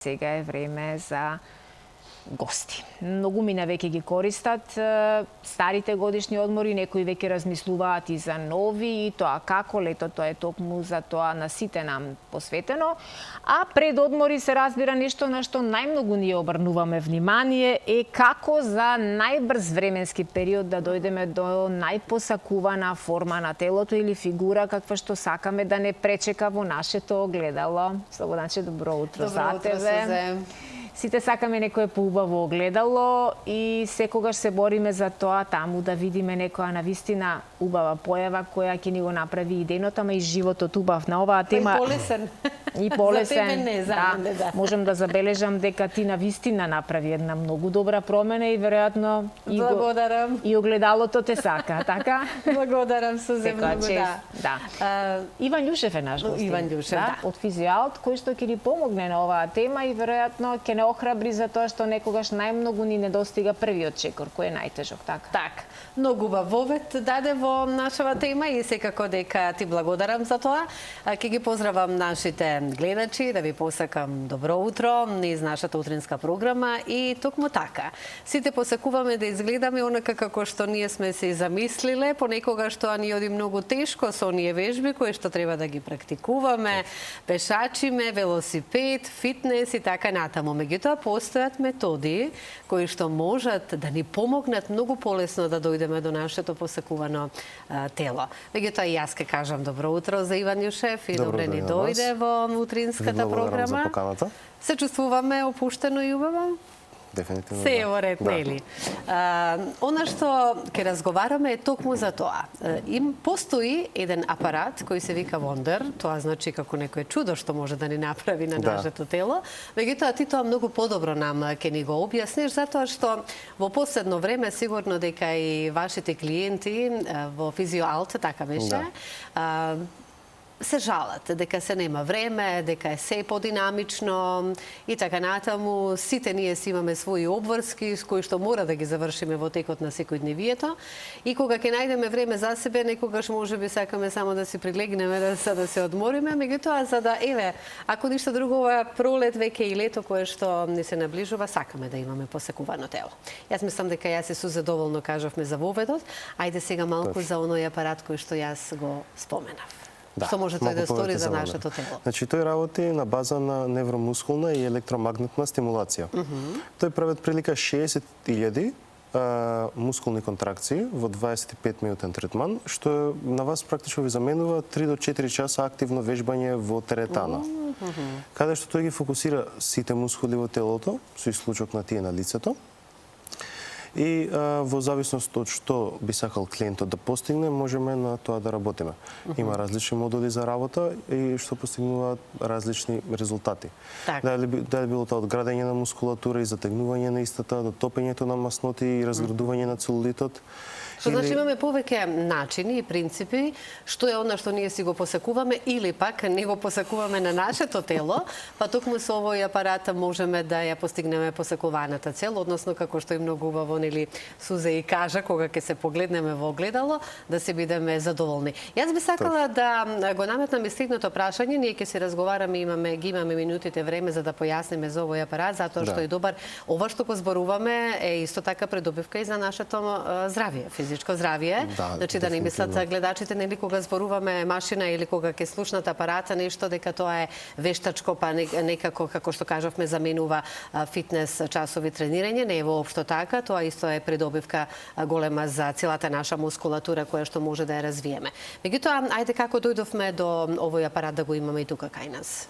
Сега е време за гости. Многу мина веќе ги користат старите годишни одмори, некои веќе размислуваат и за нови, и тоа како летото е токму за тоа на сите нам посветено. А пред одмори се разбира нешто на што најмногу ние обрнуваме внимание е како за најбрз временски период да дојдеме до најпосакувана форма на телото или фигура каква што сакаме да не пречека во нашето огледало. Слободанче, добро утро за тебе. Сите сакаме некое поубаво огледало и секогаш се бориме за тоа таму да видиме некоја навистина убава појава која ќе ни го направи и денот, ама и животот убав на оваа тема. И полесен. И полесен. За тебе не, за мене, да. Можем да забележам дека ти навистина направи една многу добра промена и веројатно и огледалото те сака, така? Благодарам се многу, да. Иван Љушев е наш гост. Иван Љушев, да. Од Физиоалт, кој што ќе ни помогне на оваа тема и веројатно ќе не охрабри за тоа што некогаш најмногу ни недостига првиот чекор, кој е најтежок, така? Так, многу убав вовет даде во нашава тема и секако дека ти благодарам за тоа. Ќе ги поздравам нашите гледачи, да ви посакам добро утро низ нашата утринска програма и токму така. Сите посакуваме да изгледаме онака како што ние сме се замислиле, понекогаш тоа ни оди многу тешко со оние вежби кои што треба да ги практикуваме, пешачиме, велосипед, фитнес и така натаму. Меѓутоа постојат методи кои што можат да ни помогнат многу полесно да дојдеме до нашето посакувано тело. Меѓутоа и јас ке кажам добро утро за Иван Љушев и добре ни дојде во утринската програма. Се чувствуваме опуштено и убаво? Дефинитивно. Се е во ред, нели? Она што ќе разговараме е токму за тоа. Постои еден апарат кој се вика Вондер, тоа значи како некое чудо што може да ни направи на нашето тело. Меѓутоа ти тоа многу подобро нам ќе ни го објасниш, затоа што во последно време сигурно дека и вашите клиенти во Физиоалт, така беше, се жалат дека се нема време, дека е се подинамично и така натаму. Сите ние си имаме своји обврски кои што мора да ги завршиме во текот на секојдневието и кога ќе најдеме време за себе, некогаш можеби сакаме само да си прилегнеме да се одмориме, меѓутоа за да ако ништо друго ова пролет веќе и лето кое што ни се наближува, сакаме да имаме посакувано тело. Јас мислам дека јас и задоволно кажавме за воведот, ајде сега малку за оној апарат кој што јас го споменав. Што може тој да стори за нашето тело? Значи, тој работи на база на невромускулна и електромагнетна стимулација. Тој прави прилика 60.000 мускулни контракции во 25-минутен третман, што на вас практично ви заменува 3 до 4 часа активно вежбање во теретана. Каде што тој ги фокусира сите мускули во телото, со исклучок на тие на лицето, и во зависност од што би сакал клиентот да постигне, можеме на тоа да работиме. Има различни модули за работа и што постигнуваат различни резултати. Дали било тоа од градење на мускулатура и затегнување на истата, до топењето на масноти и разградување на целулитот. Што значи имаме повеќе начини и принципи, што е она што ние си го посакуваме или пак не го посакуваме на нашето тело, па токму со овој апарат можеме да ја постигнеме посакуваната цел, односно како што и многу убаво нели Сузе и кажа кога ќе се погледнеме во огледало, да се бидеме задоволни. Јас би сакала да го наметнам и следното прашање, ние ќе се разговараме, имаме минутите време за да појасниме за овој апарат, затоа што е добар. Ова што го зборуваме е исто така придобивка и за нашето здравје, физичко здравје. Значи да не мислат гледачите нели кога зборуваме машина или кога ќе слушнат апарата нешто дека тоа е вештачко па некако како што кажавме заменува фитнес часови тренирање, не е воопшто така, тоа исто е придобивка голема за целата наша мускулатура која што може да ја развиеме. Меѓутоа, ајде како дојдовме до овој апарат да го имаме и тука кај нас?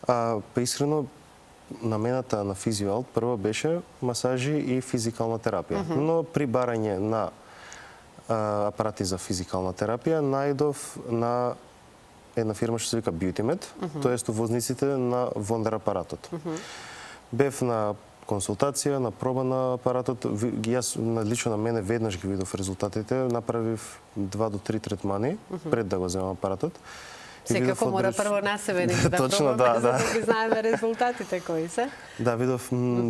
Па искрено, намената на Физиоалт прво беше масажи и физикална терапија. Но при барање на апарати за физикална терапија најдов на една фирма што се вика Beautymed, тоест увозниците на Вондер апаратот. Бев на консултација, на проба на апаратот, јас лично на мене веднаш ги видов резултатите, направив 2 до 3 третмани пред да го земам апаратот. Секако мора прво на себе да точно, пробаме, за да ги знаеме резултатите кои се. Да, видов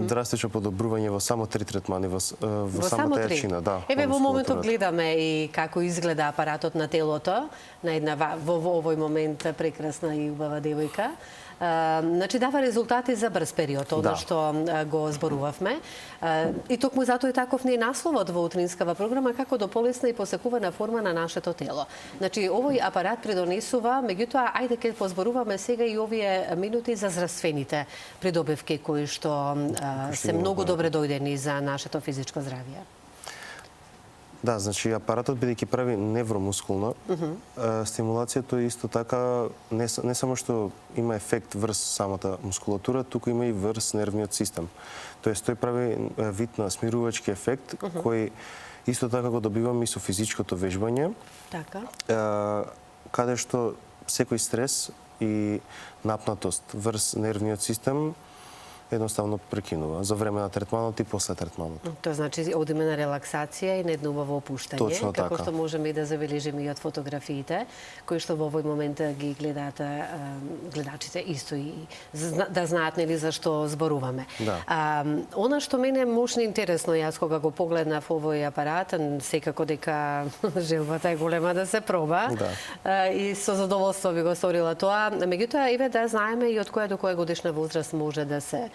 драстично подобрување во само 3 третмани, во самата јачина. Еве во моментот гледаме и како изгледа апаратот на телото на една во овој момент прекрасна и убава девојка. Значи дава резултати за брз период, одно што го зборувавме. И токму затоа и таков не е насловот во утринскава програма, како до полесна и посекувана форма на нашето тело. Значи овој апарат придонесува, меѓутоа ајде ке позборуваме сега и овие минути за здравствените придобивки кои што се многу добре дојдени за нашето физичко здравје. Да, значи апаратот бидејќи прави невромускулна стимулација, тој исто така не само што има ефект врз самата мускулатура, туку има и врз нервниот систем. Тоест тој прави вид на смирувачки ефект кој исто така го добиваме и со физичкото вежбање. Така. Каде што секој стрес и напнатост врз нервниот систем едноставно прекинува за време на третманот и после третманот. Тоа значи одиме на релаксација и на едно убаво опуштање, Точно како така. што можеме и да забележиме и од фотографиите, кои што во овој момент ги гледаат гледачите исто и да знаат нели за што зборуваме. Да. Она што мене мушни интересно, јас кога го погледнав овој апарат, секако дека желбата е голема да се проба. Да. И со задоволство би го сторила тоа. Меѓутоа, еве да знаеме и од која до која годишна возраст може да се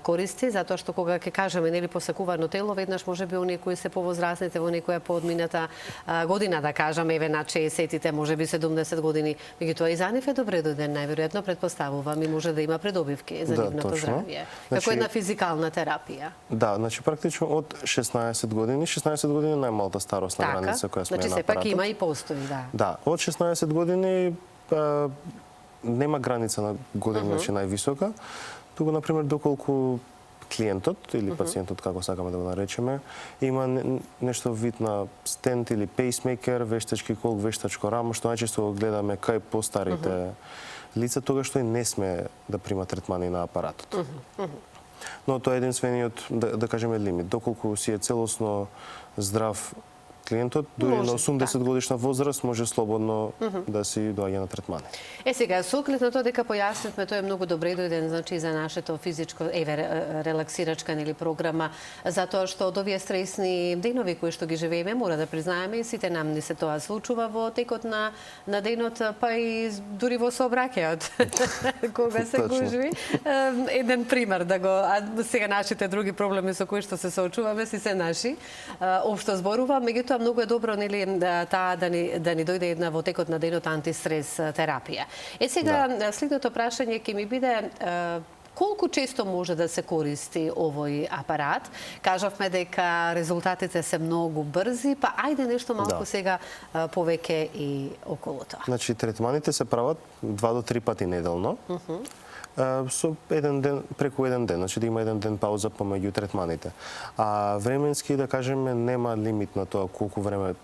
користи, затоа што кога ќе кажеме нели посакувано тело, веднаш можеби оние кои се повозрастните во некоја поодмината година, да кажеме, еве над 60-тите, можеби 70 години, меѓутоа и за нив е добре дојден, најверојатно претпоставувам и може да има придобивки за нивното здравје. Како една физикална терапија. Да, значи практично од 16 години, 16 години е најмалата старосна граница која сме на апаратот. Значи сепак има и постои, да. Да, од 16 години нема граница на години, значи највисока. Туку, например, доколку клиентот или пациентот, како сакаме да го наречеме, има нешто вид на стент или пейсмейкер, вештачки колк, вештачко рамо, што најчесто го гледаме кај постарите лица, тогаш што и не сме да прима третмани на апаратот. Но тоа е единствениот, да кажеме, лимит. Доколку си е целосно здрав клиентот, дури на 80 годишна возраст, може слободно да си доаѓа на третмани. Сега, со оглед на тоа дека појаснивме, тоа е многу добре дојден, значи, за нашето физичко, релаксирачка, нели, програма, затоа што од овие стресни денови кои што ги живееме, мора да признаеме, и сите нам не се тоа случува во текот на денот, па и дури во сообраќајот, кога се гужви. Еден пример да го, сега нашите други проблеми со кои што се соочуваме, си се наши, општо зборува, меѓутоа многу е добро нели таа да ни дојде една во текот на денот антистрес терапија. Сега следното прашање ќе ми биде колку често може да се користи овој апарат? Кажавме дека резултатите се многу брзи, па ајде нешто малку сега повеќе и околу тоа. Значи третманите се прават 2 до 3 пати неделно. Со еден ден, преку еден ден, значи да има еден ден пауза помеѓу третманите. А временски, да кажеме, нема лимит на тоа колку време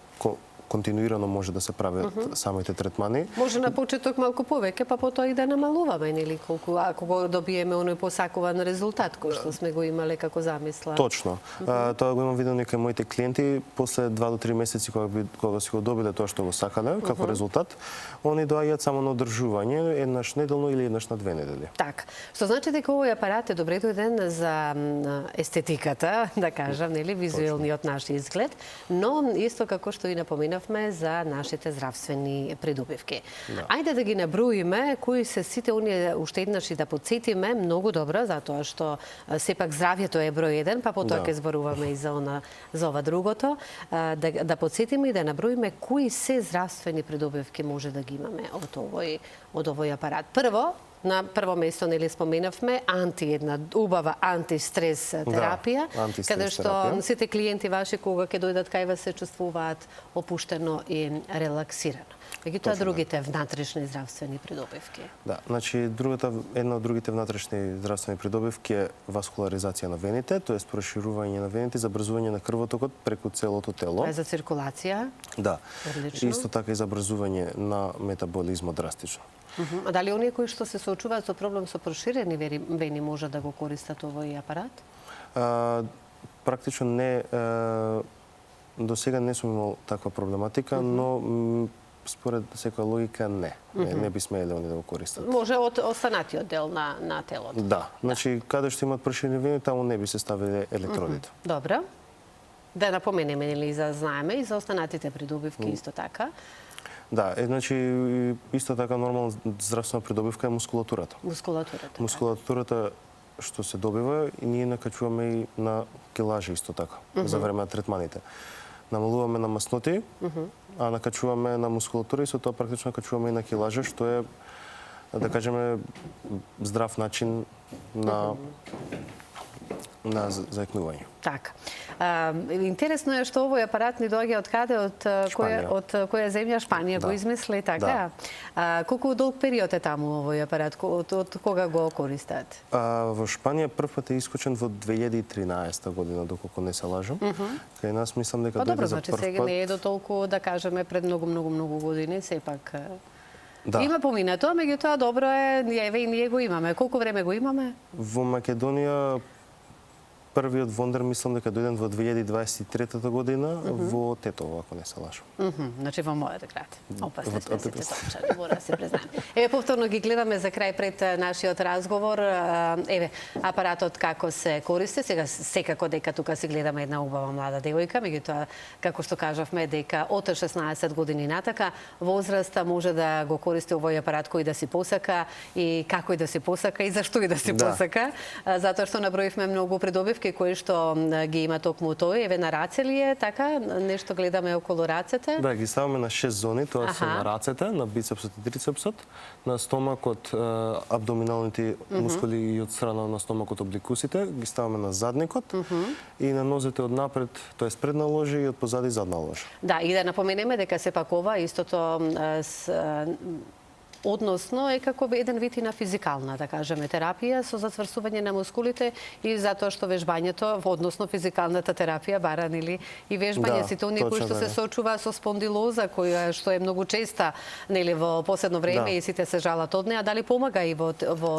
континуирано може да се прават самите третмани. Може на почеток малку повеќе, па потоа и да намалуваме, нели, колку ако го добиеме оној посакуван резултат кој што сме го имале како замисла. Точно. Тоа го имам видено и кај моите клиенти, после 2 до 3 месеци кога си го добиле тоа што го сакале како резултат, они доаѓаат само на одржување еднаш неделно или еднаш на 2 недели. Така. Што значи дека овој апарат е добре дојден за естетиката, да кажам, нели, визуелниот наш изглед, но исто како што и напоминавме за нашите здравствени придобивки. Ајде да ги наброиме кои се сите оние, уште еднаш и да подсетиме, многу добро, затоа што сепак здравјето е број 1, па потоа ќе зборуваме и за ова другото, да подсетиме и да наброиме кои се здравствени придобивки може да ги имаме од овој апарат. Прво, на прво место нели споменавме една убава антистрес терапија, каде што сите клиенти ваши кога ќе дојдат кај вас се чувствуваат опуштено и релаксирано. Меѓутоа другите внатрешни здравствени придобивки. Да, значи една од другите внатрешни здравствени придобивки е васкуларизација на вените, тоест проширување на вените, забрзување на крвотокот преку целото тело. За циркулација? Да. Одлично. Исто така и забрзување на метаболизмот драстично. А дали оние кои што се соочуваат со проблем со проширени вени може да го користат овој апарат? Практично не, до сега не сум имал таква проблематика, но според секоја логика не би смееле они да го користат. Може од останатиот дел на телото. Да, значи каде што имат проширени вени, таму не би се ставиле електродите. Добро. Да напоменеме или за знаеме и за останатите придобивки исто така. Да, значи исто така нормална здравствена придобивка е мускулатурата. Мускулатурата што се добива и ние накачуваме и на килажи исто така за време на третманите. Намалуваме на масноти, а накачуваме на мускулатура и со тоа практично накачуваме и на килажа, што е, да кажеме, здрав начин на заекнување. Така. Интересно е што овој апарат ни доаѓа од каде? Од која земја? Шпанија го измисли, така? Колку долг период е таму овој апарат? Од кога го користат? Во Шпанија прв пат е искочен во 2013 година, доколку не се лажам. Кај нас мислам дека дојде за прв пат. Сега не е до толку, да кажеме, пред многу години, сепак... Да. Има поминато, меѓутоа добро е, еве и ние го имаме. Колку време го имаме? Во Македонија првиот вондер мислам дека дојден во 2023 година во Тетово, ако не се лажам. Значи во мојот град. Опасни сме сите топчани, мора да се признаем. Еве повторно ги гледаме за крај пред нашиот разговор. Еве апаратот како се користи. Сега секако дека тука си гледаме една убава млада девојка, меѓутоа како што кажавме дека од 16 години натака возраста може да го користи овој апарат кој да си посака и како и да си посака и зашто и да си посака, затоа што наброивме многу придобивки кои што ги има токму тој. Еве на раце ли е, така? Нешто гледаме околу рацете? Да, ги ставаме на 6 зони, тоа се на рацете, на бицепсот и трицепсот, на стомакот, абдоминалните мускули и од страна на стомакот обликусите, ги ставаме на задникот и на нозете од напред, тоест предна ложа и од позади задна ложа. Да, и да напоменеме дека сепак ова истото односно е како еден вид и на физикална, да кажеме, терапија со зацврсување на мускулите и затоа што вежбањето, односно физикалната терапија бара нели и вежбање, сите оние кои што се соочува со спондилоза, која што е многу честа нели во последно време и сите се жалат од неа, дали помага и во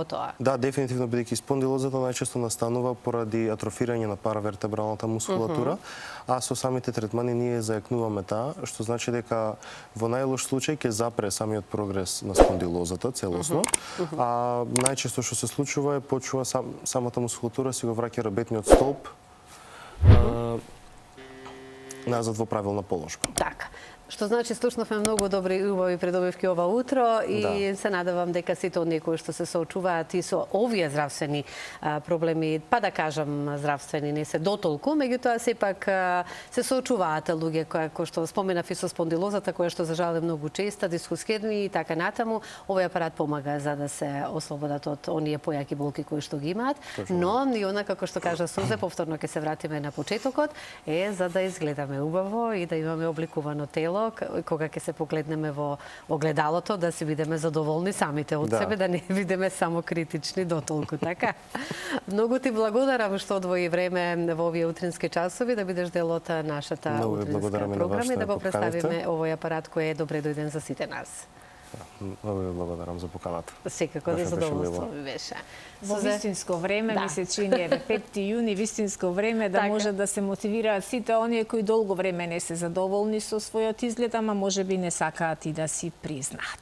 тоа? Да, дефинитивно, бидејќи спондилозата најчесто настанува поради атрофирање на паравертебралната мускулатура, а со самите третмани ние заекнуваме таа, што значи дека во најлош случај ќе запре самиот прогрес на спондилозата целосно, а најчесто што се случува е почува самата мускулатура си го враќа рабетниот столб назад во правилна положба. Така. Што значи слушнавме многу добри и убави придобивки ова утро и се надевам дека сите оние кои што се соочуваат и со овие здравствени проблеми, па да кажам здравствени, не се дотолку, меѓутоа сепак се соочуваат луѓе кои што споменав и со спондилозата, која што за жал е многу честа, дискусхерни и така натаму. Овој апарат помага за да се ослободат од оние појаки болки кои што ги имаат, но и она како што кажа Сузе, повторно ќе се вратиме на почетокот, е за да изгледаме убаво и да имаме обликувано тело, кога ќе се погледнеме во огледалото, да си бидеме задоволни самите од себе, да не бидеме само критични дотолку, така? Многу ти благодарам што одвои време во овие утрински часови да бидеш дел од нашата утринска програма и да го представиме овој апарат кој е добре дојден за сите нас. Многу ви благодарам за поканата. Секако за задоволство ми беше. Во вистинско време, ми се чини, 5 јуни, вистинско време, да може да се мотивираат сите оние кои долго време не се задоволни со својот изглед, ама може би не сакаат и да си признаат.